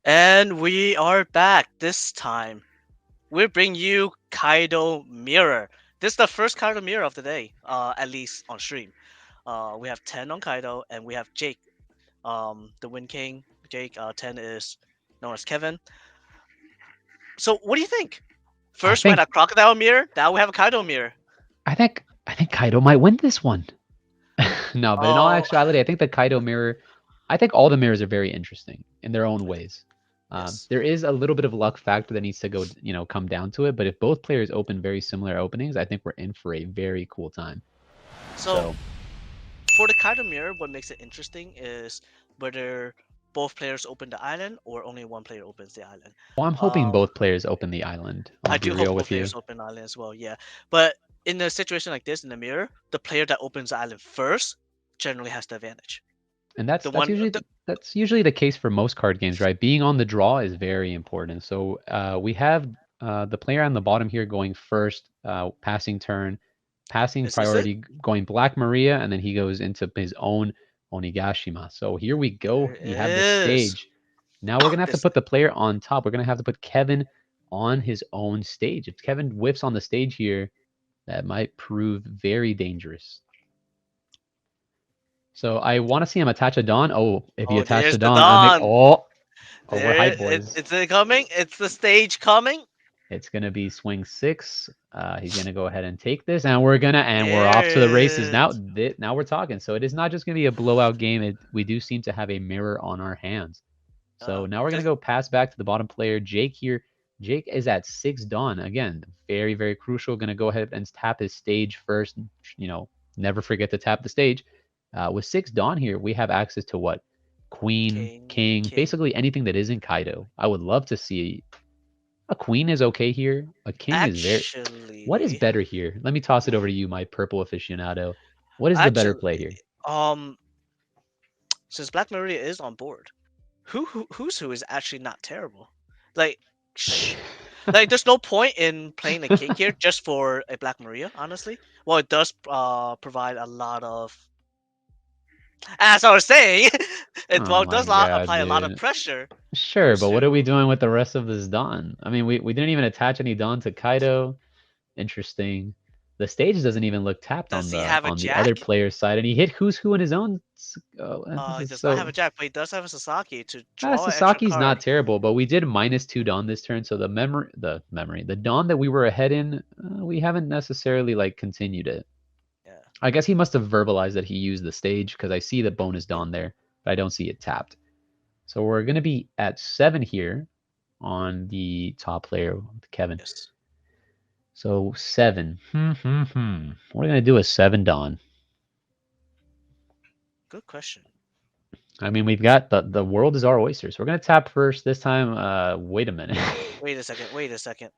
And we are back this time. We bring you Kaido Mirror. This is the first Kaido Mirror of the day, at least on stream. We have 10 on Kaido, and we have Jake, the Wind King. Jake, 10 is known as Kevin. So, what do you think? I First, we had think a Crocodile Mirror. Now we have a Kaido Mirror. I think Kaido might win this one. No, but in all Oh, actuality, I think the Kaido mirror. I think all the mirrors are very interesting in their own ways. yes. There is a little bit of luck factor that needs to go, come down to it. But if both players open very similar openings, I think we're in for a very cool time. So, So, for the Kaido Mirror, what makes it interesting is whether both players open the island or only one player opens the island. well, I'm hoping Um, both players open the island. I'll I be do hope real both with you. players open island as well, yeah. But in a situation like this in the mirror, the player that opens the island first generally has the advantage. And that's The that's one, usually the, that's usually the case for most card games, right? Being on the draw is very important. So we have the player on the bottom here going first, passing turn, passing is this it? priority, going Black Maria, and then he goes into his own Onigashima. So here we There go. it We have the is. stage. Now we're gonna have to This put the player on top. We're gonna have to put Kevin on his own stage. If Kevin whiffs on the stage here, that might prove very dangerous. So I want to see him attach a Dawn. Oh, if he oh, attached a there's the Dawn, I make dawn. oh, we're hype, It, boys. it's it coming. It's the stage coming. It's gonna be swing six. He's gonna go ahead and take this, and we're There off to the races it now. is. Now we're talking. So it is not just gonna be a blowout game. We do seem to have a mirror on our hands. So now we're gonna This, go pass back to the bottom player, Jake here. Jake is at six Dawn again. Very very crucial. Gonna go ahead and tap his stage first. You know, never forget to tap the stage. With six Dawn here, we have access to what? Queen, King, king. basically anything that isn't Kaido. I would love to see a queen is okay here. A king is very. What is Actually, better here? Let me toss it over to you, my purple aficionado. What is the better actually, play here? um, since Black Maria is on board, who is actually not terrible. Like, sh- like there's no point in playing the king here just for a Black Maria, honestly. Well, it does provide a lot of, as I was saying, Oh it my does lot god, apply a lot of dude. pressure Sure, but what are we to. doing with the rest of this Dawn? I mean, we didn't even attach any Dawn to Kaido. Interesting. The stage doesn't even look tapped Does on he the have a other jack? player's side, and he hit who's who in his own. He does not have a So jack, but he does have a Sasaki to draw an extra Sasaki's card. not terrible, but we did minus two Dawn this turn, so the Dawn that we were ahead in, we haven't necessarily like continued it. Yeah. I guess he must have verbalized that he used the stage because I see the bonus Dawn there, but I don't see it tapped. So we're gonna be at seven here on the top player, Kevin. Yes. So seven. What are we gonna do with seven Dawn? Good question. I mean, we've got the world is our oyster. So we're gonna tap first this time. Wait a minute. Wait a second. Wait a second.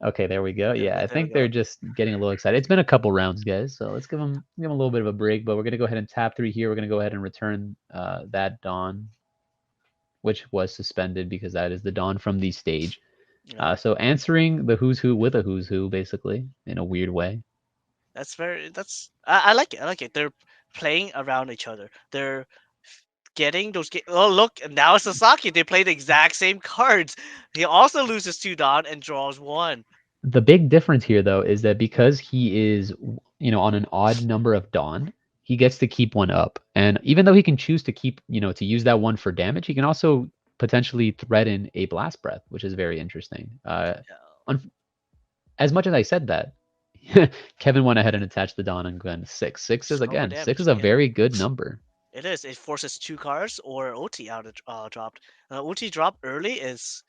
Okay, there we go. Yeah, I There we think they're go. just getting a little excited. It's been a couple rounds, guys, so let's give them a little bit of a break. But we're gonna go ahead and tap three here. We're gonna go ahead and return that Dawn, which was suspended because that is the Dawn from the stage. Yeah. So answering the who's who with a who's who, basically, in a weird way. That's very. That's. I like it. I like it. They're playing around each other. They're getting those. Oh look! And now it's Sasaki. They play the exact same cards. He also loses two Don and draws one. The big difference here, though, is that because he is, on an odd number of Dawn, he gets to keep one up. And even though he can choose to keep, to use that one for damage, he can also potentially threaten a Blast Breath, which is very interesting. Yeah. As much as I said that, Kevin went ahead and attached the Dawn and Glenn six. Stronger Six damage. is a Yeah. very good number. It is. It forces two cards or OT out of dropped. OT drop early is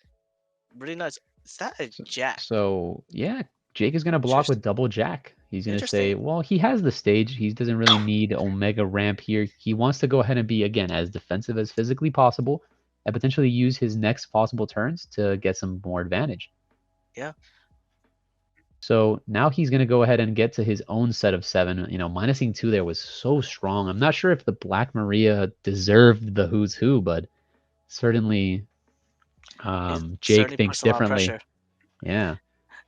really nice. Is that a So, jack? so yeah, Jake is going to block with Interesting. double Jack. He's going to say, Interesting. well, he has the stage. He doesn't really need Omega Ramp here. He wants to go ahead and be, again, as defensive as physically possible and potentially use his next possible turns to get some more advantage. Yeah. So now he's going to go ahead and get to his own set of seven. Minusing two there was so strong. I'm not sure if the Black Maria deserved the who's who, but certainly It Jake certainly thinks puts a lot of differently. pressure. Yeah.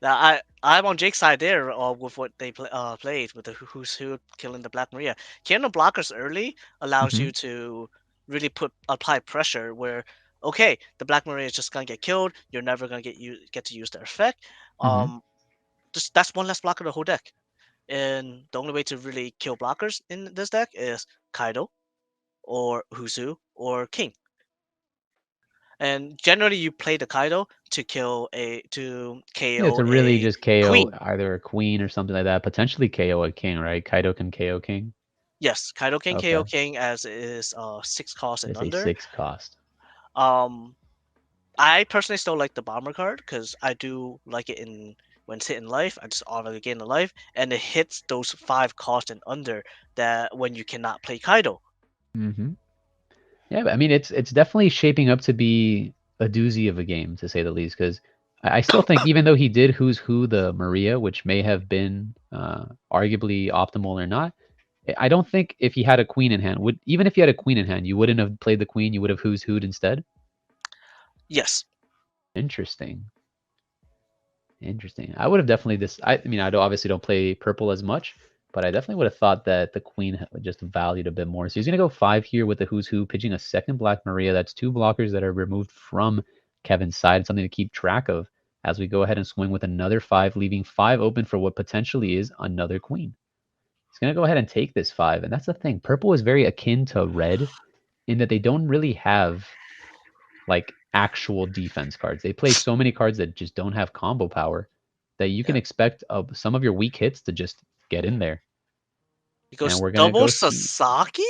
Now I'm on Jake's side there with what they played with the who's who killing the Black Maria. Killing the blockers early allows hmm you to really apply pressure where okay, the Black Maria is just gonna get killed. You're never gonna get to use their effect. Hmm. Just that's one less blocker of the whole deck. And the only way to really kill blockers in this deck is Kaido or Huzu or King. And generally, you play the Kaido to Yeah, KO to really a just KO queen. either a queen or something like that. Potentially KO a king, right? Kaido can KO king. Yes, Kaido can KO Okay. King as is 6 cost and It's a under. 6 cost. Um, I personally still like the bomber card because I do like it in when it's hit in life. I just automatically gain the life, and it hits those 5 cost and under that when you cannot play Kaido. Hmm. Yeah, but I mean, it's definitely shaping up to be a doozy of a game, to say the least. Because I still think, even though he did Who's Who the Maria, which may have been arguably optimal or not, I don't think if he had a queen in hand, would even if he had a queen in hand, you wouldn't have played the queen. You would have Who's Who'd instead. Yes, Interesting. Interesting. I would have definitely this. I mean, obviously don't play purple as much, but I definitely would have thought that the queen just valued a bit more. So he's gonna go 5 here with the Who's Who, pitching a second Black Maria. That's 2 blockers that are removed from Kevin's side. Something to keep track of as we go ahead and swing with another 5, leaving 5 open for what potentially is another queen. He's gonna go ahead and take this 5, and that's the thing. Purple is very akin to red in that they don't really have like actual defense cards. They play so many cards that just don't have combo power that you can yeah. expect some of your weak hits to just get in there. He And goes we're gonna double go see. Sasaki.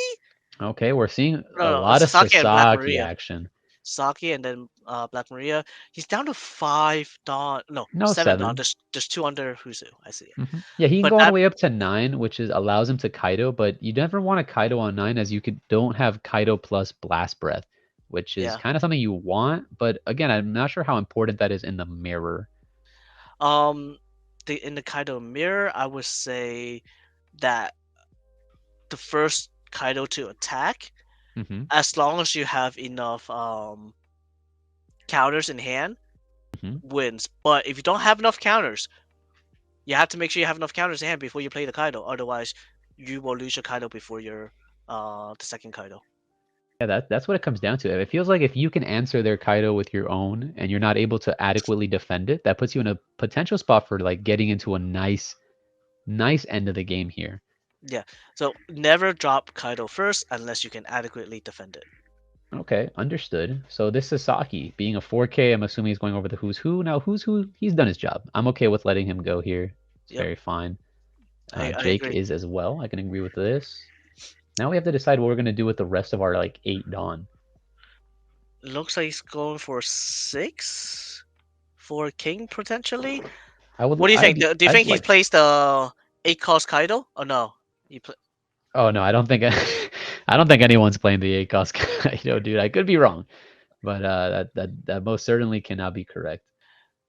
Okay, we're seeing a No, no, lot of Sasaki and Black Sasaki Maria. action. Saki and then Black Maria. He's down to 5 Dawn. No, No 7 Dawn. 7. There's 2 under Huzu. I see it. Yeah, he can But go all the that way up to 9, which is allows him to Kaido, but you never want a Kaido on 9 as you could don't have Kaido plus Blast Breath, which is yeah. kind of something you want. But again, I'm not sure how important that is in the mirror. Um, in the Kaido mirror, I would say that the first Kaido to attack, Hmm. as long as you have enough counters in hand, Hmm. wins. But if you don't have enough counters, you have to make sure you have enough counters in hand before you play the Kaido. Otherwise, you will lose your Kaido before your the second Kaido. Yeah, that's what it comes down to. It feels like if you can answer their Kaido with your own and you're not able to adequately defend it, that puts you in a potential spot for like getting into a nice end of the game here. Yeah. So never drop Kaido first unless you can adequately defend it. Okay, understood. So this Sasaki being a 4K, I'm assuming he's going over the Who's Who. Now, Who's Who, he's done his job. I'm okay with letting him go here. It's Yep. very fine. I Jake agree. is as well. I can agree with this. Now we have to decide what we're going to do with the rest of our like 8 Dawn. Looks like he's going for 6 for King potentially. I would What do you think? I'd Do you I'd think he like plays the 8 cost Kaido? Oh no. He play, Oh no, I don't think I don't think anyone's playing the 8 cost Kaido, dude. I could be wrong, but that most certainly cannot be correct.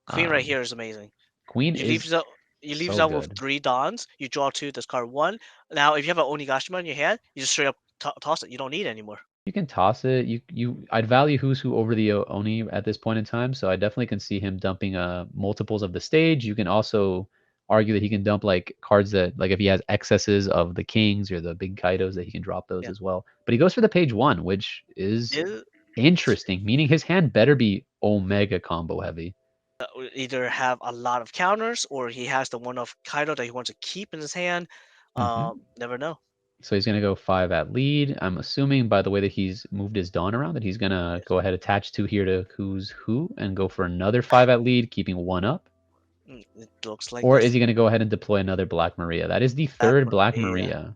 Queen right Um, here is amazing. Queen You leave is the you leave so out with good. 3 Dons. You draw 2, discard 1. Now, if you have an Onigashima in your hand, you just straight up toss it. You don't need it anymore. You can toss it. I'd value Who's Who over the Oni at this point in time, so I definitely can see him dumping multiples of the stage. You can also argue that he can dump like cards that like if he has excesses of the kings or the big Kaidos that he can drop those Yeah. as well. But he goes for the page 1, which is It, interesting, meaning his hand better be Omega combo heavy. would either have a lot of counters or he has the one of Kaido that he wants to keep in his hand. Hmm. Never know. So he's gonna go 5 at lead. I'm assuming by the way that he's moved his Dawn around that he's gonna Yes. go ahead attach 2 here to Who's Who and go for another 5 at lead, keeping 1 up. It looks like Or is this. he gonna go ahead and deploy another Black Maria? That is the Black third Black Maria. Maria.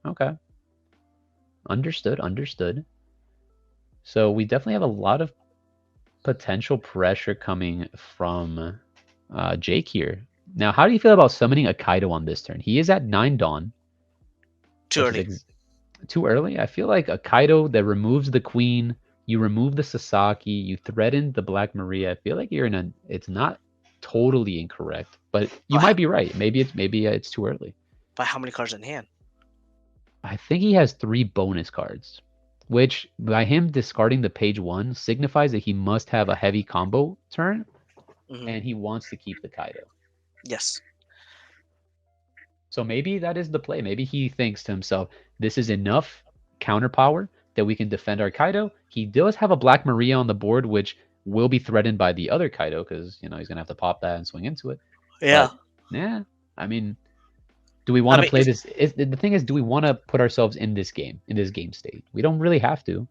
Okay. Understood, understood. So we definitely have a lot of potential pressure coming from Jake here. Now, how do you feel about summoning a Kaido on this turn? He is at 9 Dawn, Too which is early. too early. I feel like a Kaido that removes the queen, you remove the Sasaki, you threaten the Black Maria. I feel like you're in a. It's not totally incorrect, but you But, might be right. Maybe it's too early. but how many cards in hand? I think he has 3 bonus cards, which by him discarding the page 1 signifies that he must have a heavy combo turn, Hmm. and he wants to keep the Kaido. Yes. So maybe that is the play. Maybe he thinks to himself, this is enough counter power that we can defend our Kaido. He does have a Black Maria on the board, which will be threatened by the other Kaido because he's gonna have to pop that and swing into it. Yeah. But yeah, I mean, do we want I to mean, play this? The thing is, do we want to put ourselves in this game state? We don't really have to.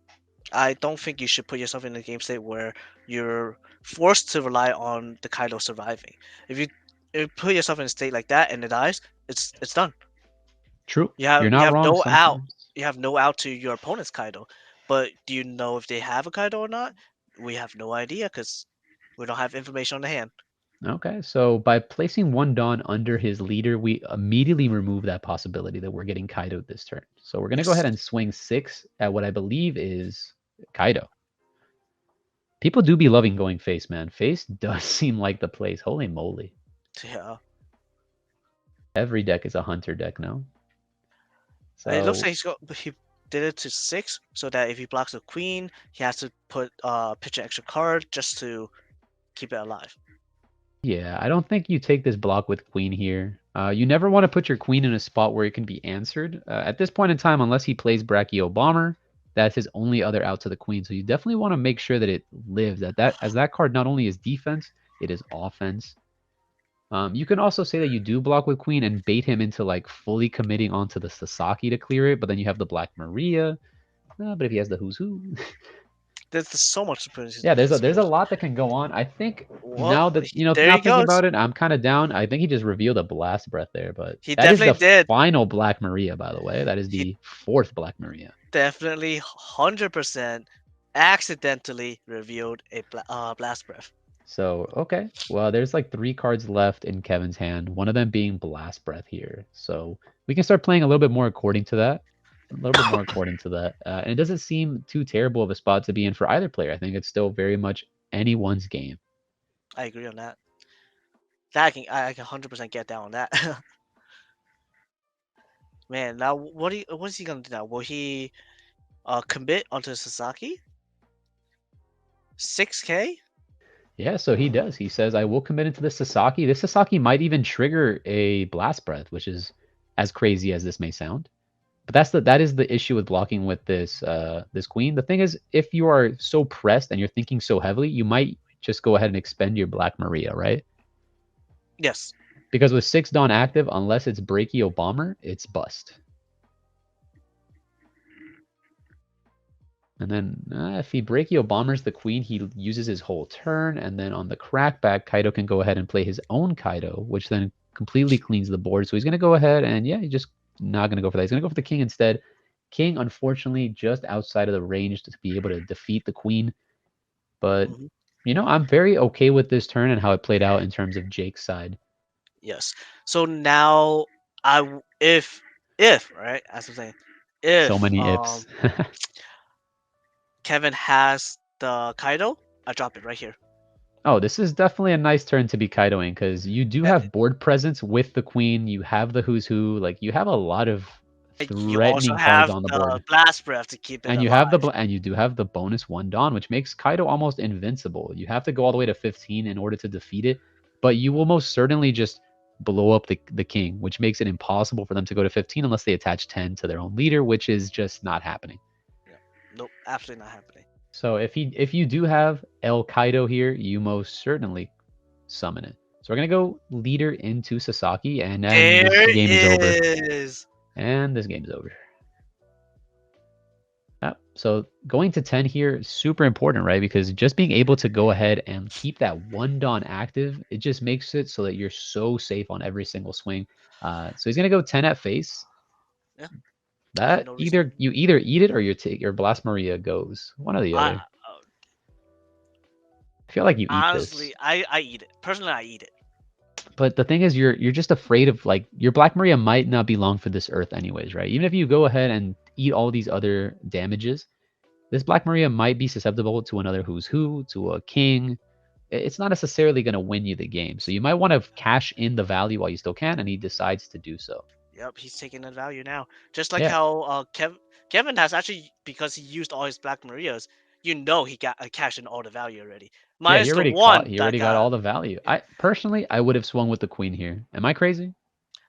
I don't think you should put yourself in a game state where you're forced to rely on the Kaido surviving. If you put yourself in a state like that and it dies, it's done. True, You you're have you not have wrong no out. sometimes. You have no out to your opponent's Kaido. But do you know if they have a Kaido or not? We have no idea because we don't have information on the hand. Okay, so by placing one Dawn under his leader, we immediately remove that possibility that we're getting Kaido this turn. So we're going to go ahead Yes. and swing 6 at what I believe is Kaido. People do be loving going face, man. Face does seem like the place. Holy moly. Yeah. Every deck is a hunter deck now. It looks So like he did it to 6 so that if he blocks a queen, he has to put pitch an extra card just to keep it alive. yeah, I don't think you take this block with queen here. You never want to put your queen in a spot where it can be answered. At this point in time, unless he plays Brachio Bomber, that's his only other out to the queen. So you definitely want to make sure that it lives. As that card not only is defense, it is offense. You can also say that you do block with queen and bait him into like fully committing onto the Sasaki to clear it, but then you have the Black Maria. But if he has the Who's Who, There's so much yeah, there's a conspiracy. lot that can go on. I think Well, now that there now he thinking goes. about it, I'm kind of down. I think he just revealed a blast breath there, but He that is definitely the did. final Black Maria, by the way. That is He the fourth Black Maria. definitely 100% accidentally revealed a blast breath. So okay, well, there's like 3 cards left in Kevin's hand. One of them being blast breath here. So we can start playing a little bit more according to that. A little bit more according to that, and it doesn't seem too terrible of a spot to be in for either player. I think it's still very much anyone's game. I agree on that. I can 100% get down on that. Man, now what is he gonna do now? Will he commit onto Sasaki? 6K? Yeah, so he does. He says, I will commit into the Sasaki. This Sasaki might even trigger a Blast Breath, which is as crazy as this may sound. But that is the issue with blocking with this queen. The thing is, if you are so pressed and you're thinking so heavily, you might just go ahead and expend your Black Maria, right? Yes. Because with 6 Dawn active, unless it's Brachio Bomber, it's bust. And then if he Brachio Bombers the queen, he uses his whole turn. And then on the crackback, Kaido can go ahead and play his own Kaido, which then completely cleans the board. So he's going to go ahead and, yeah, he's just not going to go for that. He's going to go for the king instead. King, unfortunately, just outside of the range to be able to defeat the queen. But, Hmm. I'm very okay with this turn and how it played out in terms of Jake's side. Yes. So now if right, as I'm saying, So if many ifs. Kevin has the Kaido, I drop it right here. Oh, this is definitely a nice turn to be Kaidoing because you do Uh, have board presence with the queen. You have the who's who. Like you have a lot of You also threatening cards have on the the board, blast breath to keep it and alive. you do have the bonus 1 Dawn, which makes Kaido almost invincible. You have to go all the way to 15 in order to defeat it, but you will most certainly just blow up the king, which makes it impossible for them to go to 15 unless they attach 10 to their own leader, which is just not happening. Yeah. Nope, absolutely not happening. So if you do have El Kaido here, you most certainly summon it. So we're gonna go leader into Sasaki, and then this There game is over. is. And this game is over. So going to 10 here is super important, right? Because just being able to go ahead and keep that 1 Dawn active, it just makes it so that you're so safe on every single swing. So he's gonna go 10 at face. Yeah, I have That no reason. either eat it or your Blast Maria goes. One or the I other. I feel like you eat this. honestly, I eat it. Personally, I eat it. But the thing is, you're just afraid of like your Black Maria might not be long for this Earth anyways, right? Even if you go ahead and eat all these other damages, this Black Maria might be susceptible to another Who's Who, to a King. It's not necessarily going to win you the game, so you might want to cash in the value while you still can, and he decides to do so. Yep, he's taking that value now. Just like Yeah, how Kevin has actually, because he used all his Black Marias, he got a cash in all the value already. yeah, Minus the one he that already got got. all the value. Yeah, I personally, I would have swung with the Queen here. Am I crazy?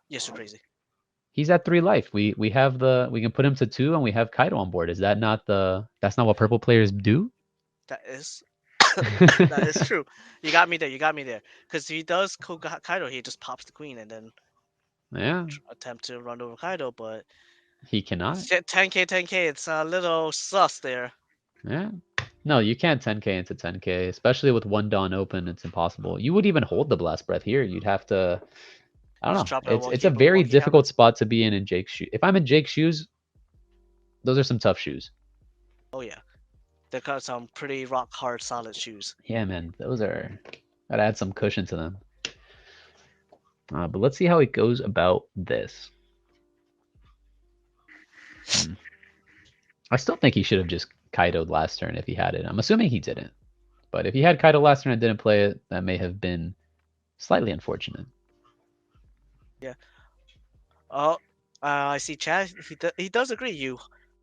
yes, you're crazy. He's at 3 life. We have we can put him to 2 and we have Kaido on board. Is that not that's not what purple players do? That is that is true. You got me there. You got me there. Because he does Kaido, he just pops the queen and then Yeah, attempt to run over Kaido. But he cannot. 10k, 10k. It's a little sus there. Yeah. No, you can't 10k into 10k, especially with one Dawn open. It's impossible. You would even hold the blast breath here. You'd have to. I don't Just know. drop it a It's a one very key counter. difficult spot to be in Jake's shoes. If I'm in Jake's shoes, those are some tough shoes. Oh yeah, they got some pretty rock hard solid shoes. Yeah, man, those are. Gotta add some cushion to them. But let's see how he goes about this. Hmm. I still think he should have just Kaido'd last turn if he had it. I'm assuming he didn't. But if he had Kaido last turn and didn't play it, that may have been slightly unfortunate. Yeah. Oh, I see. Chad. He does agree. You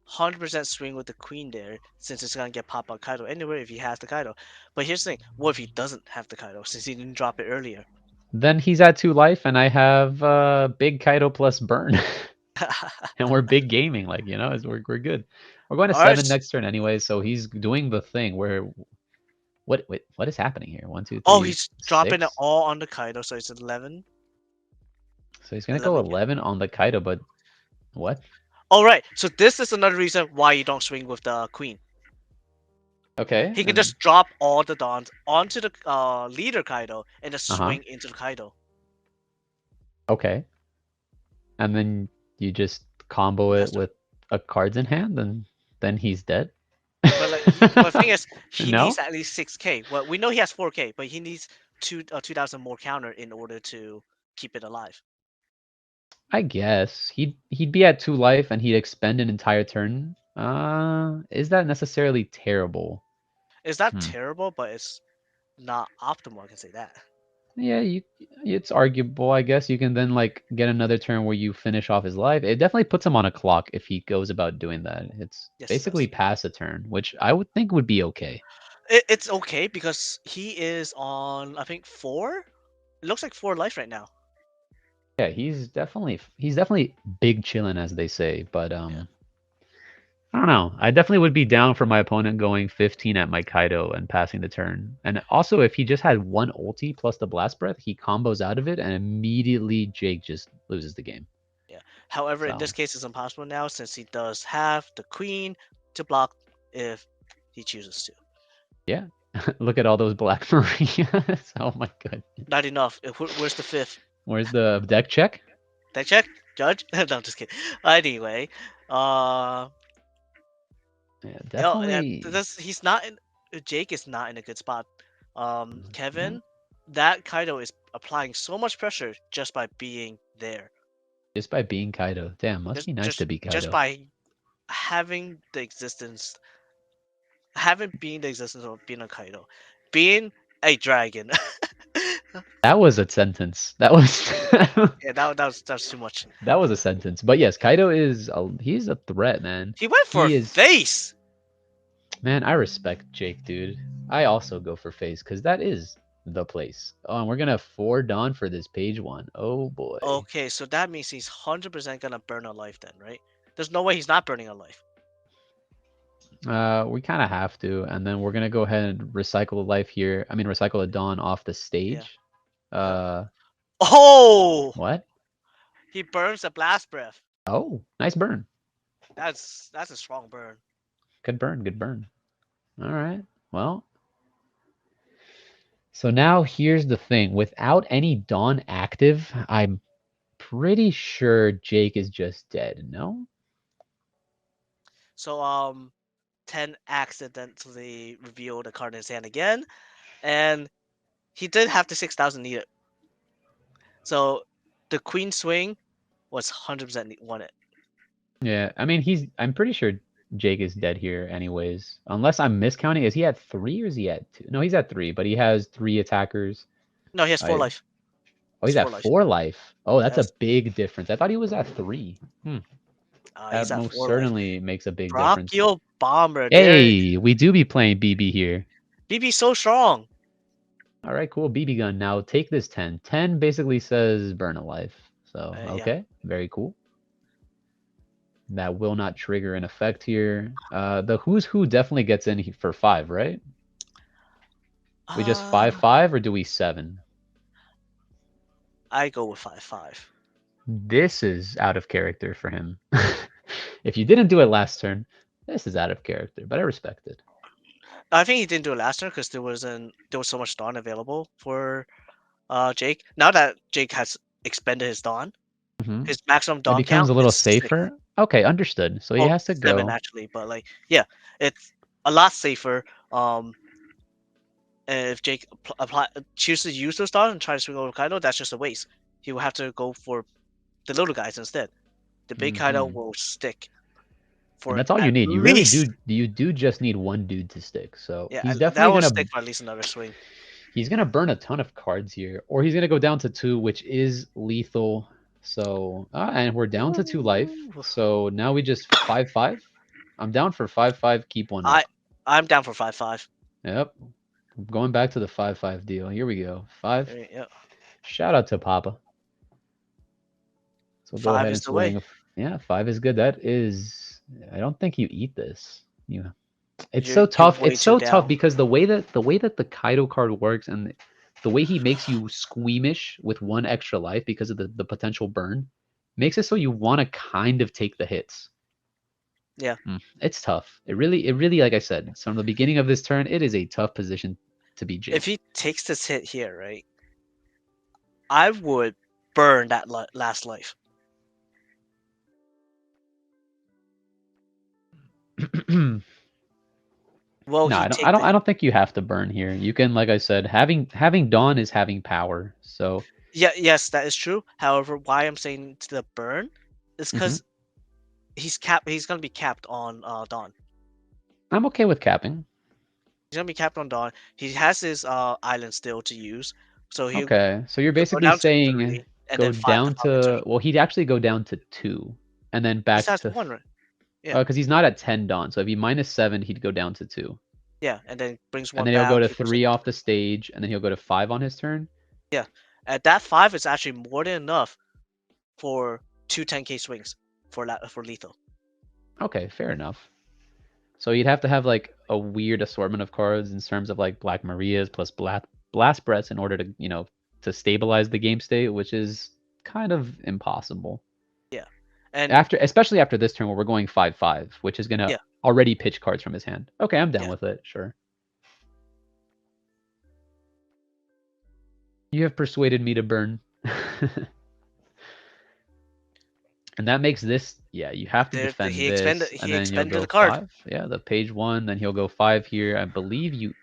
100% swing with the queen there, since it's gonna get pop on Kaido anywhere if he has the Kaido. But here's the thing: what if he doesn't have the Kaido, since he didn't drop it earlier? Then he's at 2 life, and I have big Kaido plus burn, and we're big gaming. Like we're good. We're going to All right. 7 next turn anyway, so he's doing the thing where what is happening here? One, two, Oh, three, he's dropping it 6. all on the Kaido, so it's 11. So he's gonna go 11. 11 on the Kaido, but what? All right. So this is another reason why you don't swing with the queen. Okay, He can and just drop all the dons onto the leader Kaido and just uh-huh. swing into the Kaido. Okay, and then you just combo it That's the. with a cards in hand, and then he's dead. But but the thing is, he needs No, at least 6k. Well, we know he has 4k, but he needs 2,000 more counter in order to keep it alive. I guess he'd be at 2 life and he'd expend an entire turn. Is that necessarily terrible? It's not Hmm. terrible, but it's not optimal. I can say that. Yeah, it's arguable. I guess you can then like get another turn where you finish off his life. It definitely puts him on a clock if he goes about doing that. It's Yes, it basically does. pass a turn, which I would think would be okay. It's okay because he is on, I think, 4. It looks like 4 life right now. Yeah, he's definitely big chillin' as they say, but Yeah. I don't know. I definitely would be down for my opponent going 15 at my Kaido and passing the turn. And also, if he just had one ulti plus the blast breath, he combos out of it, and immediately Jake just loses the game. Yeah. However, in this So case, it's impossible now since he does have the queen to block if he chooses to. yeah, look at all those black Marias. Oh my god. Not enough. Where's the fifth? Where's the deck check? That check, Judge? No, I'm just kidding. Anyway, uh, Yeah, yeah, definitely. this he's not in. Jake is not in a good spot. Yeah, Kevin, that Kaido is applying so much pressure just by being there. just by being Kaido. Damn, must Just, be nice to just, be just Kaido. by having the existence, having been the existence of being a Kaido, being a dragon. That was a sentence. That was Yeah, that was too much. that was a sentence. But yes, Kaido he's a threat, man. He went for He is. face. Man, I respect Jake, dude. I also go for face because that is the place. Oh, and we're gonna 4 Dawn for this page 1. Oh boy. Okay, so that means he's 100% gonna burn a life then, right? There's no way he's not burning a life. We kind of have to, and then we're gonna go ahead and recycle the life here. I mean, recycle the Dawn off the Yeah. stage. Yep. Uh, Oh, what? he burns a blast breath. Oh, nice burn. That's a strong burn. Good burn. Good burn. All right. Well, so now here's the thing. Without any Dawn active, I'm pretty sure Jake is just dead. No? So 10 accidentally revealed a card in his hand again, and he did have the 6,000 needed. So the queen swing was 100% won it. Yeah, I mean I'm pretty sure Jake is dead here anyways. Unless I'm miscounting. Is he at 3 or is he at 2? No, he's at 3, but he has 3 attackers. No, he has four I life. Oh, It's he's at 4 life. 4 life. Oh, that's a Yes, big difference. I thought he was at 3. Hmm. he's That at most 4 life. certainly makes a big difference. Brachio bomber. There, Hey, we do be playing BB here. BB so strong. All right, cool. BB gun. Now take this 10. 10 basically says burn a life. So, Yeah. okay. Very cool. That will not trigger an effect here. The Who's Who definitely gets in for 5, right? We just Uh, 5-5 or do we 7? I go with 5-5. This is out of character for him. If you didn't do it last turn, this is out of character, but I respect it. I think he didn't do it last turn because there was so much Dawn available for Jake. Now that Jake has expended his Dawn, Hmm. his maximum It Dawn becomes count a little is 6. safer. Okay, understood. So he Well, has to 7 go. actually, but like yeah, it's a lot safer. And if Jake chooses to use those Dawn and try to swing over Kaido, that's just a waste. He will have to go for the little guys instead. The big Kaido Hmm. will stick And for that's all you at need. You really least do. You do just need one dude to stick. So yeah, he's that definitely will gonna stick for at least another swing. he's gonna burn a ton of cards here, or he's gonna go down to 2, which is lethal. So and we're down to 2 life. Ooh. So now we just 5-5. I'm down for 5-5. Keep one I up. I'm down for 5-5. Yep. Going back to the 5-5 deal. Here we go. 5. Yeah, Shout out to Papa. So go 5 ahead is and the way. swing. Yeah, 5 is good. That is. I don't think you eat this. You. It's so You're tough. way It's too so tough down. because the way that the Kaido card works and the way he makes you squeamish with one extra life because of the potential burn makes it so you want to kind of take the hits. Yeah. It's tough. It really, like I said, from the beginning of this turn, it is a tough position to be If Jake. he takes this hit here, right, I would burn that last life. No, Will he I don't. I take don't. the? I don't think you have to burn here. You can, like I said, having Dawn is having power. So, Yeah, yes, that is true. However, why I'm saying to the burn is mhm. because he's capped. He's gonna be capped on Dawn. I'm okay with capping. He's gonna be capped on Dawn. He has his island still to use, so Okay, so you're he'll go basically down to saying 3 and go then 5 the down following turn. to, well, he'd actually go down to 2 and then He back has to, one, right? Yeah, because he's not at 10 Dawn. So if he -7, he'd go down to 2. yeah, and then brings And one then he'll go back. to He goes in 3 off the stage, and then he'll go to 5 on his turn. yeah. At that 5 is actually more than enough for two 10K swings for lethal. Okay, fair enough. So you'd have to have like a weird assortment of cards in terms of like Black Marias plus Blast Breaths in order to, to stabilize the game state, which is kind of impossible. Yeah, and Especially after this turn where we're going 5-5, which is gonna yeah, already pitch cards from his hand. Okay, I'm down yeah. with it. Sure. You have persuaded me to burn. And that makes this, yeah, you have to defend this, and He then you'll expended go a card. 5. Yeah, the page 1, then he'll go 5 here. I believe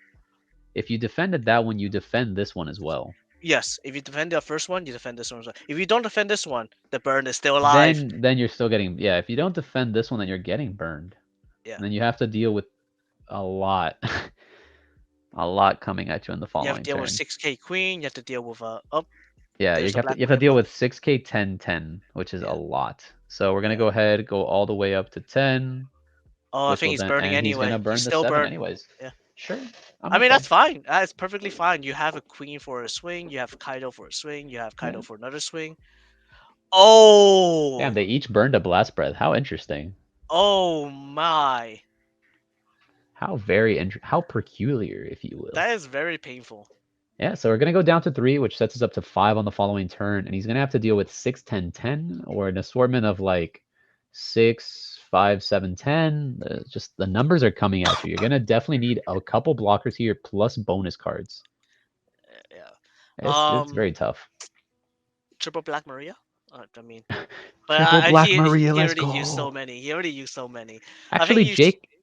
if you defended that one, you defend this one as well. Yes, if you defend the first one, you defend this one as well. If you don't defend this one, the burn is still alive. Then you're still getting, yeah, if you don't defend this one, then you're getting burned. Yeah, And then you have to deal with a lot, a lot coming at you in the you have to following deal with turn. 6K queen. You have to deal with oh, Yeah, there's a Black you have to Maria deal above. with 6K 10-10, which is a Yeah, lot. So we're gonna yeah. go ahead, go all the way up to 10, Oh, I which think will he's then, burning and he's gonna anyway. He's burn the still 7 burn. anyways. Yeah. Sure, I'm I mean, okay. that's fine. That's perfectly fine. You have a queen for a swing. You have Kaido for a swing. You have Yeah. Kaido for another swing. Oh, Damn, they each burned a blast breath. How interesting. oh my. How peculiar, if you will. That is very painful. Yeah, so we're gonna go down to 3, which sets us up to 5 on the following turn, and he's gonna have to deal with 6-10-10 or an assortment of like 6-5-7-10. Just the numbers are coming at you. You're gonna definitely need a couple blockers here plus bonus cards. Yeah. It's very tough. Triple Black Maria. I mean, but Triple Black Maria, he let's already used so go. many. He already used so many. I think Actually, he used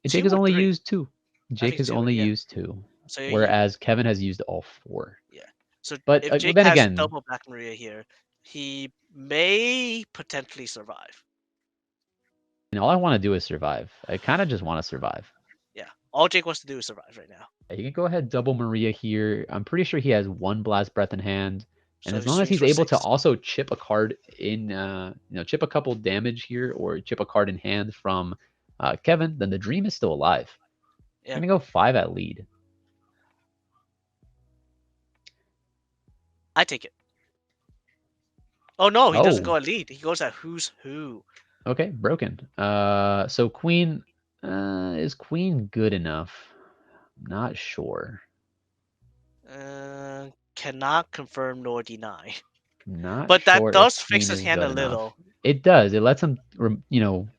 Jake two has or only three. used 2. I Jake think has two. only Yeah. used 2, So you whereas Kevin has used all 4. yeah. So But if Jake then has again, double Black Maria here, he may potentially survive. all I want to do is survive. I kind of just want to survive. Yeah. All Jake wants to do is survive right now. Yeah, you can go ahead double Maria here. I'm pretty sure he has 1 Blast Breath in hand. And So as he long as swings he's for able to 6. also chip a card in, chip a couple damage here or chip a card in hand from Kevin, then the dream is still alive. Yeah. We're going to go 5 at lead. I take it. Oh no, he doesn't Oh, go at lead. He goes at who's who. Okay, broken. So queen, is queen good enough? Not sure. Cannot confirm nor deny. Not But that sure if does fix queen his is hand a good enough. little. It does. It lets him,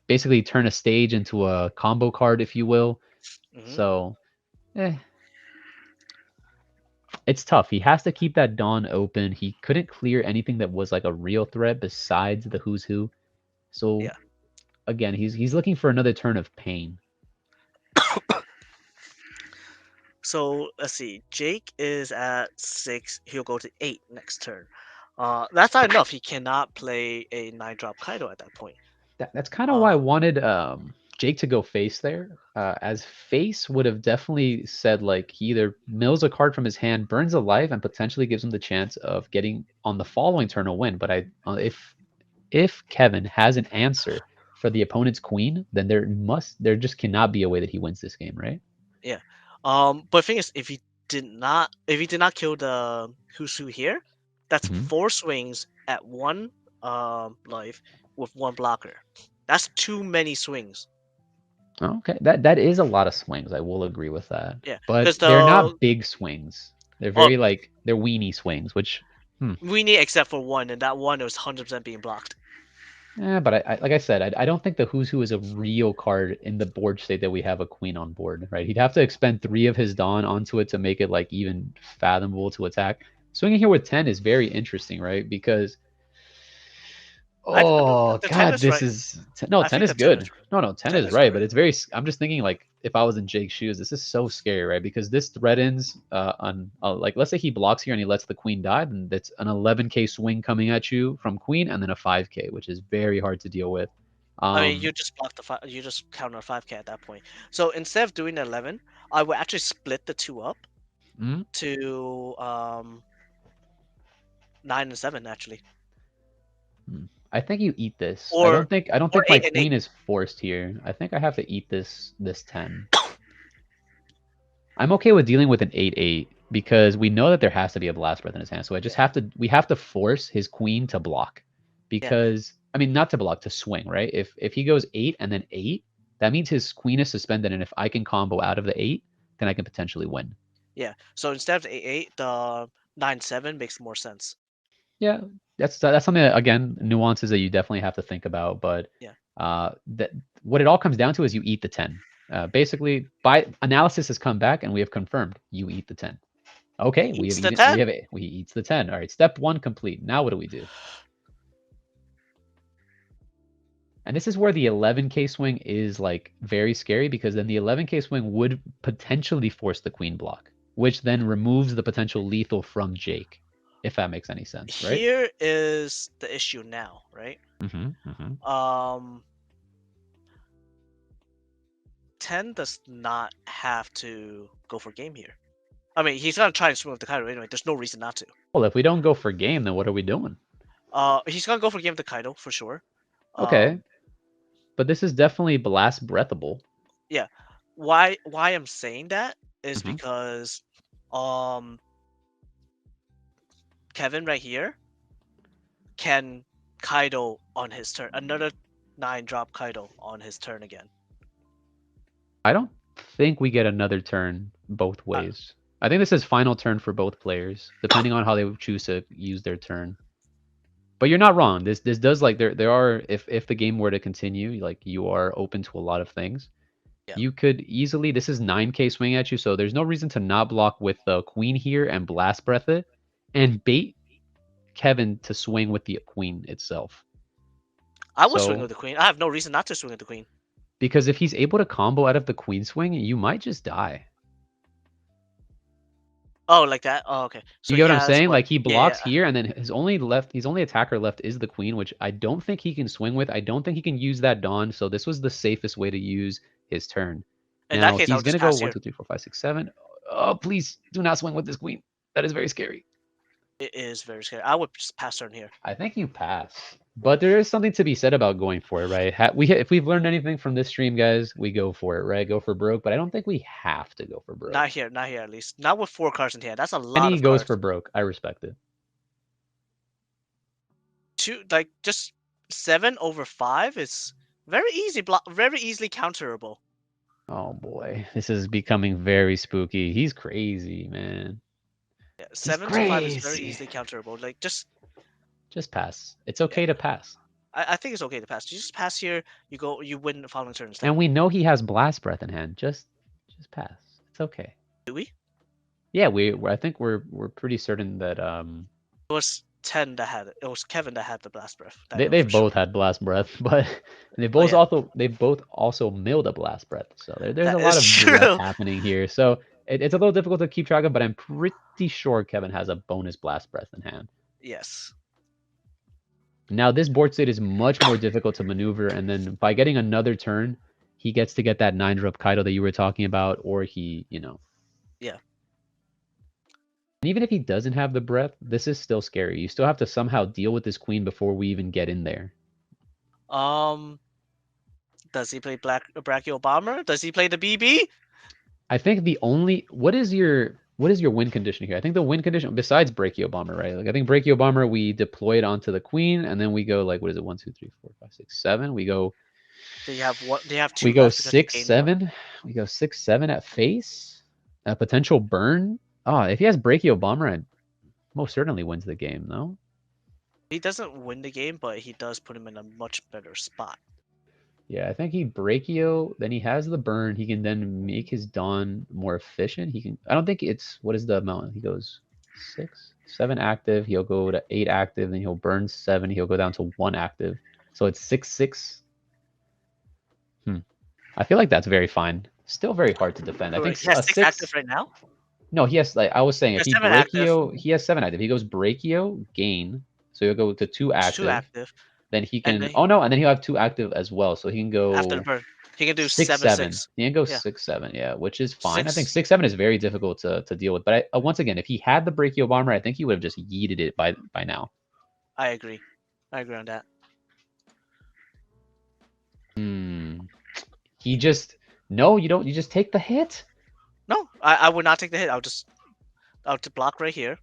basically turn a stage into a combo card, if you will. Hmm. So, eh, it's tough. He has to keep that Dawn open. He couldn't clear anything that was like a real threat besides the Who's Who. So Yeah. again, he's looking for another turn of pain. So let's see. Jake is at 6. He'll go to 8 next turn. That's not enough. He cannot play a 9-drop Kaido at that point. That's kind of why I Uh, wanted Jake to go face there. As face would have definitely said like he either mills a card from his hand, burns a life, and potentially gives him the chance of getting on the following turn a win. But if Kevin has an answer for the opponent's queen, then there just cannot be a way that he wins this game, right? yeah. But the thing is, if he did not kill the Husu here, that's Hmm. 4 swings at 1 life with 1 blocker. That's too many swings. Okay, that is a lot of swings. I will agree with that, Yeah, but because they're the not big swings. They're oh, very like they're weenie swings, which we need except for one, and that one was 100% being blocked. yeah, but like I said, I don't think the Who's Who is a real card in the board state that we have a queen on board, right? He'd have to expend 3 of his Dawn onto it to make it like even fathomable to attack. Swinging here with 10 is very interesting, right? Because oh The 10 god, is right. no, I 10 think is the 10 is good. No, 10 10 is is right, good. but it's I'm just thinking like if I was in Jake's shoes, this is so scary, right? Because this threatens on like let's say he blocks here and he lets the queen die, then that's an 11k swing coming at you from queen and then a 5k, which is very hard to deal with. I mean, Um, you just block the you just counter 5k at that point. So instead of doing 11, I would actually split the two up mm, to 9 and 7 actually, I think you eat this. or I don't or think my 8 and queen 8. is forced here. I think I have to eat this 10. I'm okay with dealing with an 8-8 because we know that there has to be a blast breath in his hand. So I just Yeah, we have to force his queen to block. yeah, Because I mean not to block, to swing, right? If he goes 8 and then 8, that means his queen is suspended and if I can combo out of the 8, then I can potentially win. yeah. So instead of the 8 8, the 9 7 makes more sense. Yeah, that's something that, again, nuances that you definitely have to think about. But Yeah, that what it all comes down to is you eat the 10. Basically, by analysis has come back and we have confirmed you eat the 10. he Okay, eats the 10. we eats the 10. All right, step one complete. Now what do we do? And this is where the 11k swing is like very scary because then the 11k swing would potentially force the queen block, which then removes the potential lethal from Jake, if that makes any sense, right? Here is the issue now, right? Mm-hmm. Mm-hmm. Um, 10 does not have to go for game here. I mean, he's gonna try and swing with the Kaido anyway. There's no reason not to. Well, if we don't go for game, then what are we doing? He's gonna go for game with the Kaido for sure. Okay, Um, but this is definitely blast breathable. yeah. Why I'm saying that is Mm-hmm. because um Kevin right here can Kaido on his turn. Another 9-drop Kaido on his turn again. I don't think we get another turn both Uh, ways. I think this is final turn for both players, depending on how they choose to use their turn. But you're not wrong. This does like there are if the game were to continue, like you are open to a lot of things. yeah. You could easily this is 9k swing at you, so there's no reason to not block with the queen here and blast breath it and bait Kevin to swing with the queen itself. I would swing So with the queen. I have no reason not to swing with the queen. because if he's able to combo out of the queen swing, you might just die. Oh, like that? Oh, okay. So You get he what I'm has saying? what? Like he Yeah, blocks yeah. here, and then his only attacker left is the queen, which I don't think he can swing with. I don't think he can use that Dawn. So this was the safest way to use his turn. In that Now case, I'll he's just gonna go pass one, here. 2, 3, 4, 5, 6, 7. Oh, please do not swing with this queen. That is very scary. It is very scary. I would just pass turn here. I think you pass, but there is something to be said about going for it, right? If we've learned anything from this stream, guys, we go for it, right? Go for broke, but I don't think we have to go for broke. Not here at least. Not with 4 cards in hand. That's a And lot he of goes for cards. broke. I respect it. Two, like just 7 over 5 is very easy block, very easily counterable. Oh boy, this is becoming very spooky. He's crazy, man. Yeah, He's 7 to 5 is very crazy. easily counterable. Like Just pass. It's yeah, okay to pass. I think it's okay to pass. You just pass here, you win the following turn instead. And we know he has blast breath in hand. Just pass. It's okay. Do we? Yeah, I think we're pretty certain that It was 10 that had it. It was Kevin that had the blast breath. That I they know for they've sure. both had blast breath, but Oh yeah, they've both also milled a blast breath. So there's that a lot is of breath true. happening here. So it's a little difficult to keep track of, but I'm pretty sure Kevin has a bonus blast breath in hand. Yes. Now this board state is much more difficult to maneuver, and then by getting another turn, he gets to get that 9-drop Kaido that you were talking about, or he. Yeah. And even if he doesn't have the breath, this is still scary. You still have to somehow deal with this queen before we even get in there. Um. Does he play Brachial Bomber? Does he play the BB? I think the only what is your win condition here? I think the win condition besides Brachio Bomber, right? Like I think Brachio Bomber we deploy it onto the queen, and then we go like what is it? 1, 2, 3, 4, 5, 6, 7. We go Do you have what? Do you have we two go left because you six, gained one? 7. We go 6, 7 at face. A potential burn. Oh, if he has Brachio Bomber, I most certainly wins the game, no? He doesn't win the game, but he does put him in a much better spot. Yeah, I think he Brachio, then he has the burn. He can then make his Dawn more efficient. He can. I don't think it's what is the amount? He goes 6, 7 active. He'll go to 8 active. Then he'll burn 7. He'll go down to 1 active. So it's 6, 6. Hmm. I feel like that's very fine. Still very hard to defend. I think He has a 6 active 6. right now. No, he has like I was saying, He if has he 7 active. Brachio, he has 7 active. He goes Brachio gain. So he'll go to 2 2 active. active, Then he and can. then Oh no, and then he'll have 2 active as well. So he can after the go burn, he can do 6, 7 7. 6. He can go Yeah, 6, 7. Yeah, which is fine. I think 6. 6, 7 is very difficult to deal with. But once again, if he had the Brachio Bomber, I think he would have just yeeted it by now. I agree. I agree on that. Hmm. He just no, you don't. You just take the hit. No, I would not take the hit. I'll just block right here.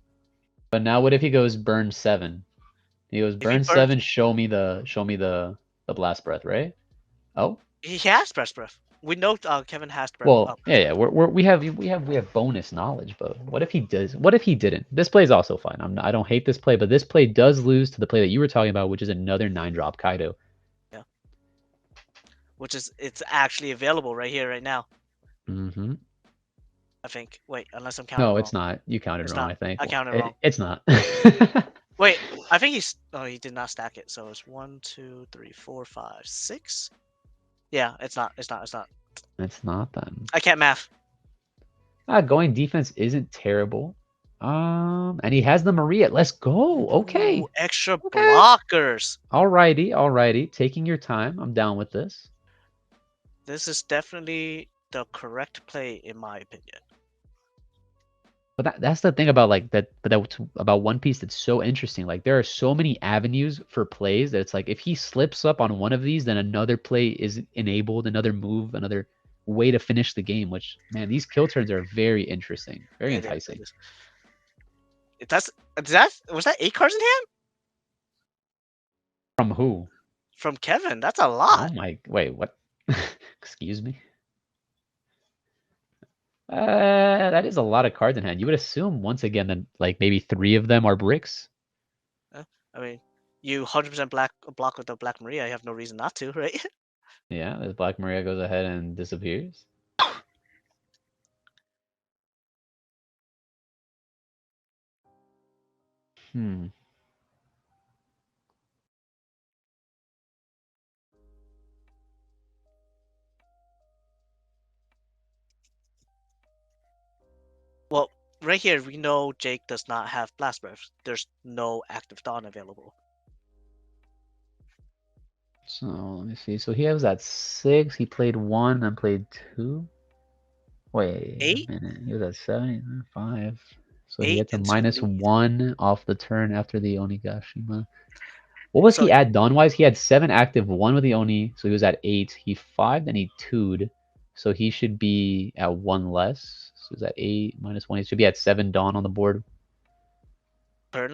But now, what if he goes burn 7? He goes If he burn burns, 7. Show me the blast breath, right? Oh. he has breast breath. We know Kevin has Well, yeah, breast yeah, breath. we have bonus knowledge, but what if he does? What if he didn't? This play is also fine. I don't hate this play, but this play does lose to the play that you were talking about, which is another 9-drop Kaido. Yeah, which is it's actually available right here, right now. Mm-hmm. I think. Wait, unless I'm counting No, it's wrong. not. You counted It's wrong, not. I think. I Well, counted wrong. it's not. Wait, I think he's. Oh, he did not stack it. So it's 1, 2, 3, 4, 5, 6. Yeah, it's not. It's not. It's not. It's not then. I can't math. Going defense isn't terrible. And he has the Maria. Let's go. Ooh, Okay. extra Okay. blockers. Alrighty. Taking your time. I'm down with this. This is definitely the correct play in my opinion. But that's the thing about like that, but that's about One Piece that's so interesting. Like there are so many avenues for plays that it's like if he slips up on one of these, then another play is enabled, another move, another way to finish the game. Which man, these kill turns are very interesting, very It is. It enticing. is. That was that 8 cards in hand From who? from Kevin. That's a Oh lot. my, wait, what? Excuse me. That is a lot of cards in hand. You would assume once again that like maybe 3 of them are bricks. I mean, you 100% block with the Black Maria. I have no reason not to, right? Yeah, the Black Maria goes ahead and disappears. Hmm. Well, right here we know Jake does not have Blast Breath. There's no active Dawn available. So let me see. So he was at 6. He played 1 and played 2. Wait a 8, minute. He was at 7, 5. So he 8, had to and 2 minus lead. 1 off the turn after the Onigashima. What was So he at Dawn wise? He had 7 active, 1 with the Oni. So he was at 8. He 5, then he 2'd. So he should be at 1 less. So he's at 8 minus 1. He should be at 7 Dawn on the board.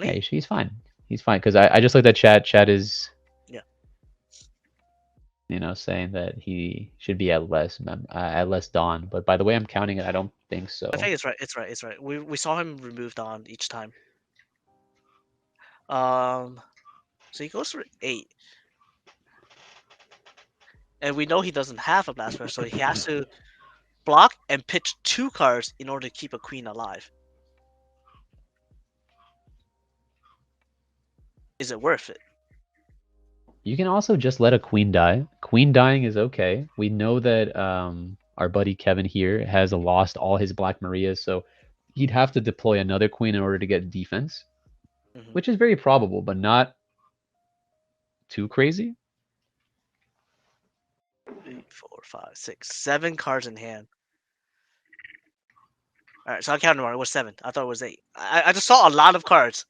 Yeah, currently, he's fine. He's fine. Because I just looked at chat. Chat is. yeah. saying that he should be at less Dawn. But by the way I'm counting it, I don't think I so. think it's right. It's right. It's right. We saw him removed on each time. Um, so he goes for 8, and we know he doesn't have a blast burst, so he has to block and pitch 2 cards in order to keep a queen alive. Is it worth it? You can also just let a queen die. Queen dying is okay. We know that our buddy Kevin here has lost all his Black Marias, so he'd have to deploy another queen in order to get defense, Hmm. which is very probable, but not too crazy. 3, 4, 5, 6, 7 cards in hand. All right, so I counted wrong. It was 7. I thought it was 8. I just saw a lot of cards.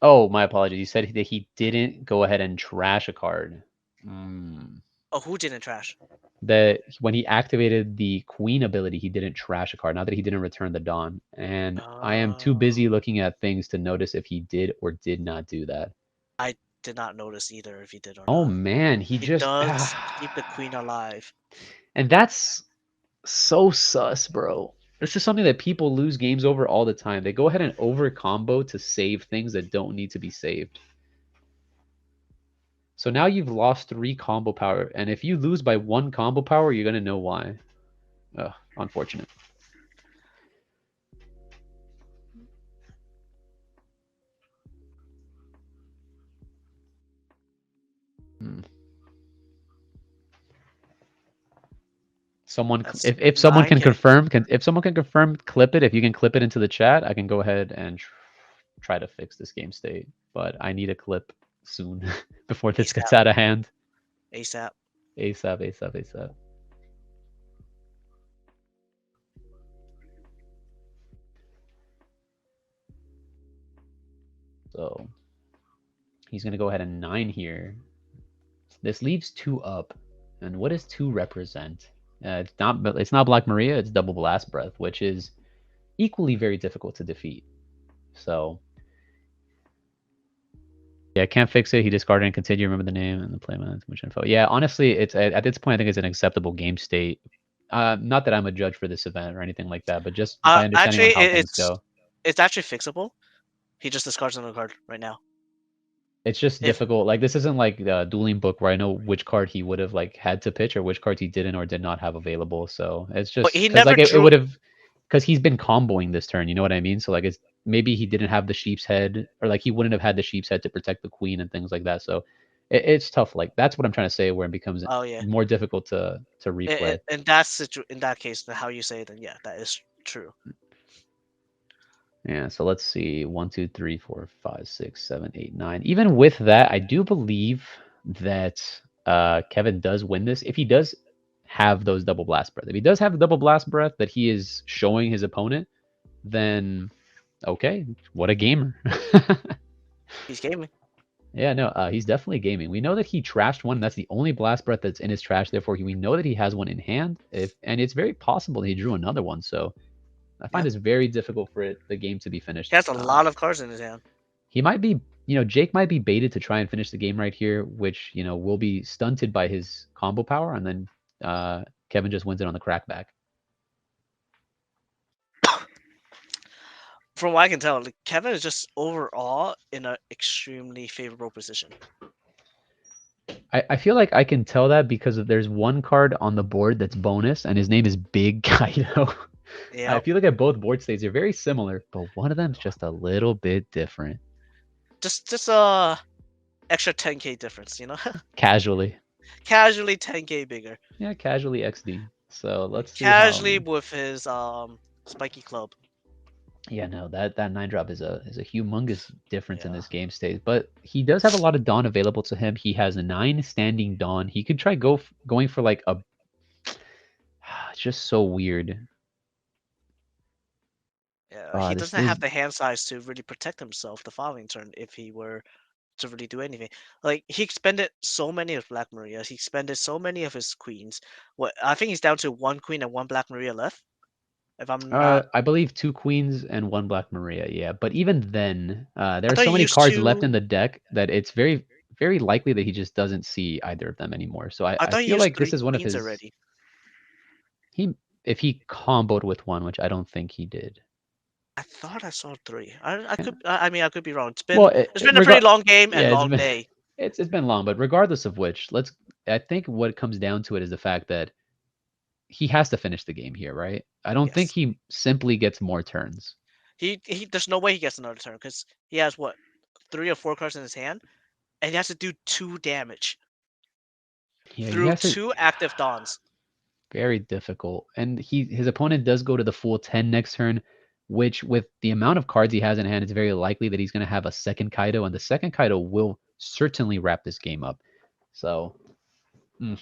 Oh, my apologies. You said that he didn't go ahead and trash a card. Oh, who didn't trash? That when he activated the Queen ability, he didn't trash a card. Not that he didn't return the Dawn. And I am too Uh, busy looking at things to notice if he did or did not do that. I did not notice either if he did or Oh not. man, he He just does keep the queen alive. and that's so sus, bro. This is something that people lose games over all the time. They go ahead and over combo to save things that don't need to be saved. So now you've lost 3 combo power, and if you lose by 1 combo power, you're gonna know why. Ugh, unfortunate. Hmm. Someone, That's if someone can 9K. confirm, if someone can confirm, clip it. If you can clip it into the chat, I can go ahead and try to fix this game state. But I need a clip soon before this gets ASAP. out of hand. ASAP. ASAP, ASAP, ASAP. So he's gonna go ahead and 9 here. This leaves 2 up. And what does 2 represent? It's not Black Maria, it's double blast breath, which is equally very difficult to defeat. So yeah, can't fix it. He discarded and continued. Remember the name and the playman. Too much info. Yeah, honestly, it's at this point I think it's an acceptable game state. Not that I'm a judge for this event or anything like that, but just by understanding on Actually, how things go. it's actually fixable. He just discards another card right now. It's just If difficult. Like this isn't like the dueling book where I know which card he would have like had to pitch or which cards he didn't or did not have available. So it's but just he because never like it drew. would have because he's been comboing this turn. You know what I mean? So like it's maybe he didn't have the sheep's head or like he wouldn't have had the sheep's head to protect the queen and things like that. So it's tough. Like that's what I'm trying to say where it becomes Oh yeah. more difficult to replay. In that case, then how you say it, then yeah, that is true. Yeah, so let's see. 1, 2, 3, 4, 5, 6, 7, 8, 9. Even with that, I do believe that Kevin does win this. If he does have those double blast breath. If he does have the double blast breath that he is showing his opponent, then okay, what a gamer. He's gaming. Yeah, no, he's definitely gaming. We know that he trashed one. That's the only blast breath that's in his trash. Therefore, we know that he has one in hand. And it's very possible that he drew another one. So I find Yeah. this very difficult for the game to be He finished. has a lot of cards in his hand. He might be, Jake might be baited to try and finish the game right here, which, will be stunted by his combo power, and then Kevin just wins it on the crackback. From what I can tell, like, Kevin is just overall in an extremely favorable position. I feel like I can tell that because there's one card on the board that's bonus, and his name is Big Kaido. Yeah. If you look at both board states, they're very similar, but one of them's just a little bit different. Just extra 10K difference, Casually. Casually 10K bigger. Yeah, casually XD. So let's see Casually how. with his spiky club. Yeah, no, that 9 drop is a humongous difference in Yeah. this game state. But he does have a lot of Dawn available to him. He has a 9 standing Dawn. He could try going for like a. It's just so weird. Yeah, he This doesn't is have the hand size to really protect himself the following turn if he were to really do anything. Like he expended so many of Black Marias, he expended so many of his queens. What I think he's down to 1 queen and 1 Black Maria left. If I'm not, I believe 2 queens and 1 Black Maria. Yeah, but even then, there I are thought so he many used cards left in two. the deck that it's very very likely that he just doesn't see either of them anymore. So I I thought he feel used like this three is one of queens his already. he if he comboed with one, which I don't think he did. I thought I saw three. I Yeah. could. I mean, I could be wrong. Well, It's been a pretty long game and yeah, it's long been day. it's been long, but regardless of which, I think what comes down to it is the fact that he has to finish the game here, right? I don't think Yes. he simply gets more turns. He. There's no way he gets another turn because he has what, 3 or 4 cards in his hand, and he has to do 2 damage Yeah, he through has to two active dons. very difficult. And his opponent does go to the full 10 next turn, which with the amount of cards he has in hand, it's very likely that he's going to have a second Kaido, and the second Kaido will certainly wrap this game up. So, mm,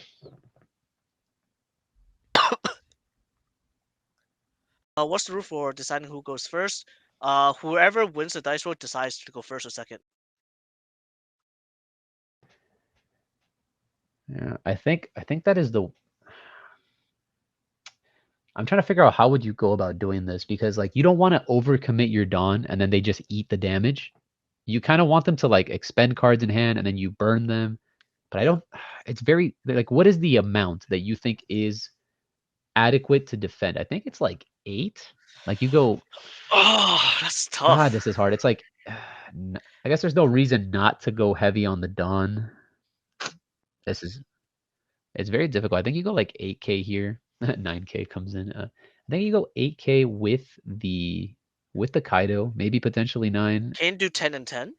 What's the rule for deciding who goes first? Whoever wins the dice roll decides to go first or second. yeah, I think that is the I'm trying to figure out how would you go about doing this because like you don't want to overcommit your Dawn and then they just eat the damage. You kind of want them to like expend cards in hand and then you burn them. But I Yeah. don't it's very like what is the amount that you think is adequate to defend? I think it's like 8. Like you go Oh, that's God, this tough. is hard. It's like I guess there's no reason not to go heavy on the Dawn. This is It's very difficult. I think you go like 8K here. 9K comes in. I think you go 8K with the Kaido, maybe potentially 9. Can do 10 and 10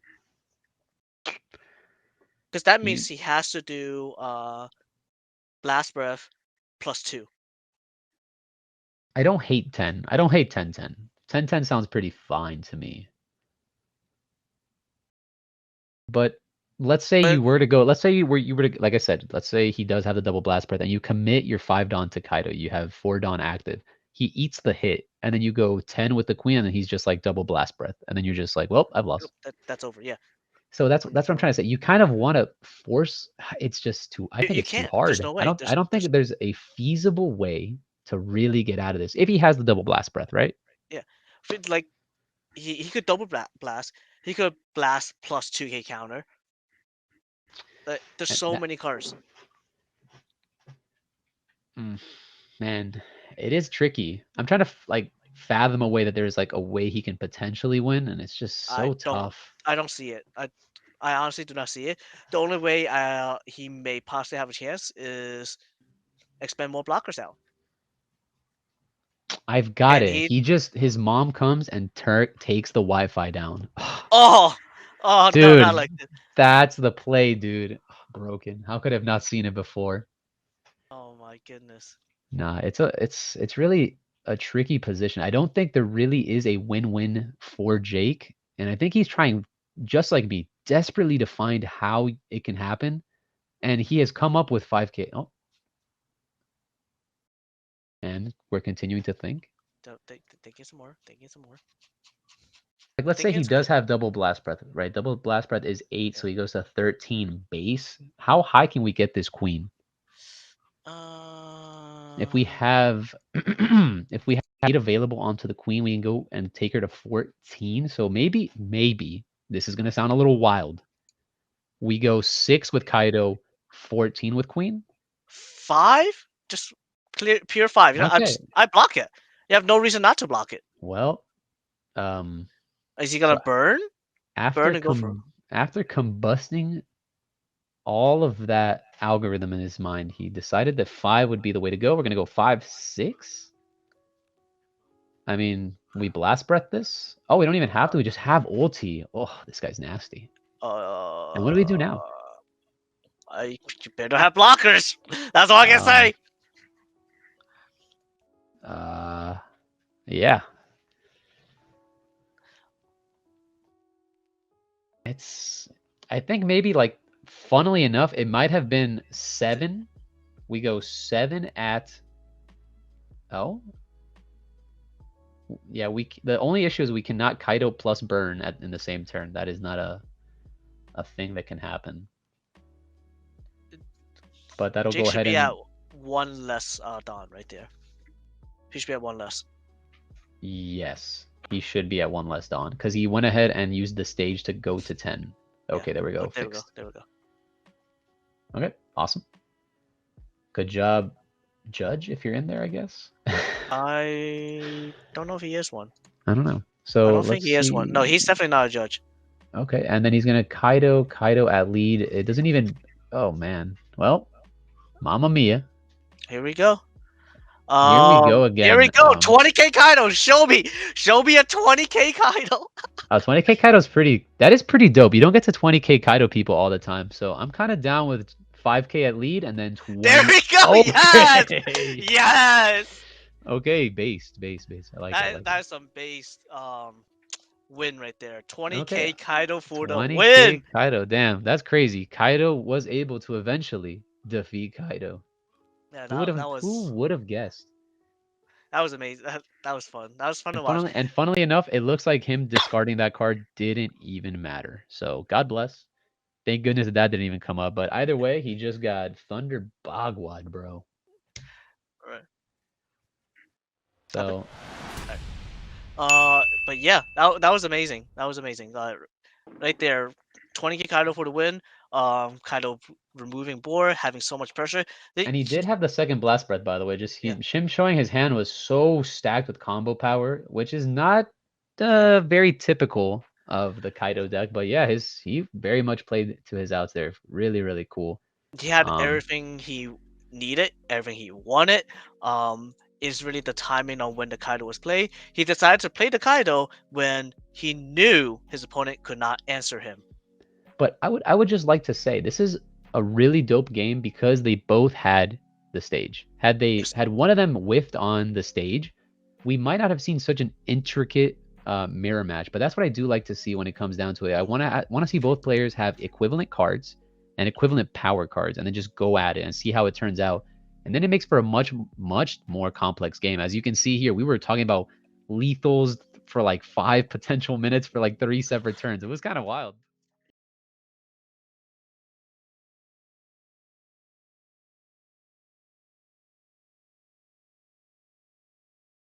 because that You means he has to do blast breath +2. I don't hate 10. I don't hate 10-10. 10-10 sounds pretty fine to me. But But let's say you were to like I said, let's say he does have the double blast breath and you commit your 5 Dawn to Kaido. You have 4 Dawn active. He eats the hit and then you go 10 with the queen and he's just like double blast breath and then you're just like, "Well, I've lost." that's over. Yeah. So that's what I'm trying to say. You kind of want to force. It's just too. I think You it's too can't. There's hard. no way. I don't think there's a feasible way to really get out of this if he has the double blast breath, right? Yeah. Like he could double blast. He could blast +2K counter. There's And so many cards. mm, man, it is tricky. I'm trying to like fathom a way that there's like a way he can potentially win, and it's just I so don't. tough. I don't see it. I honestly do not see it. The only way he may possibly have a chance is expend more blockers out. I've got And it. he. He just his mom comes and takes the Wi-Fi down. Oh. Oh no, not Dude, like this. that's the play, dude. Broken. How could I have not seen it before? Oh my goodness. Nah, it's really a tricky position. I don't think there really is a win-win for Jake, and I think he's trying just like me desperately to find how it can happen, and he has come up with 5K. Oh, and we're continuing to think. Think it some more. Think it some more. Like let's say Thinking he it's good. does have double blast breath, right? Double blast breath is 8, Yeah. so he goes to 13 base. How high can we get this queen? If we Um. have if we have 8 available onto the queen, we can go and take her to 14. So maybe this is gonna sound a little wild. We go 6 with Kaido, 14 with queen. 5? Just clear pure 5. Okay. I block it. You have no reason not to block it. Well, um, Is he so gonna burn? Burn and go for. after combusting all of that algorithm in his mind, he decided that 5 would be the way to go. We're gonna go 5, 6. I mean, we blast breath this. Oh, we don't even have to. We just have ulti. Oh, this guy's nasty. And what do we do now? Uh, you better have blockers. That's all I can Um, say. uh, yeah. It's. I think maybe like, funnily enough, it might have been 7. We go 7 at. Oh, yeah. The only issue is we cannot Kaido plus burn in the same turn. That is not a thing that can happen. But that'll Jake go should ahead be at and one less Dawn right there. He should be at one less. yes, he should be at 1 less Dawn because he went ahead and used the stage to go to 10. Yeah. Okay, there we Oh, go. there we go. Fixed. There we go. Okay, awesome. Good job, Judge, if you're in there, I guess. I don't know if he is one. I don't know. I So don't think let's he is one. No, he's see. definitely not a judge. Okay, and then he's gonna Kaido at lead. It doesn't even. Oh man. Well, Mamma Mia. Here we go. Here we go Here we again. go. 20k Kaido. Show me a 20k Kaido. 20k Kaido's pretty. That is pretty dope. You don't get to 20k Kaido people all the time, so I'm kind of down with 5k at lead and then There 20. we go. Yes, Okay. yes. Okay, based. I like it. I That like it. that's some base win right there. Okay, 20k Kaido for the 20k win. Kaido. Damn, that's crazy. Kaido was able to eventually defeat Kaido. Yeah, Who would have? that Who was would have guessed? amazing. That was fun. That was fun to And watch. funnily enough, it looks like him discarding that card didn't even matter. So God bless. Thank goodness that didn't even come up. But either way, he just got Thunder Bogwad, bro. Right. Happened? So Alright. But yeah, that was amazing. That was amazing. Right there, 20k Kaido for the win. Kaido removing board, having so much pressure. and he did have the second blast breath, by the way. Just Yeah, him showing his hand was so stacked with combo power, which is not yeah. very typical of the Kaido deck. But yeah, his he very much played to his outs there. Really, really cool. He had Um, everything he needed, everything he wanted. Is really the timing on when the Kaido was played. He decided to play the Kaido when he knew his opponent could not answer him. But I would just like to say this is a really dope game because they both had the stage. Had one of them whiffed on the stage, we might not have seen such an intricate mirror match. But that's what I do like to see when it comes down to it. I want to see both players have equivalent cards and equivalent power cards, and then just go at it and see how it turns out. And then it makes for a much more complex game. As you can see here, we were talking about lethals for like 5 potential minutes for like 3 separate turns. It was kind of wild.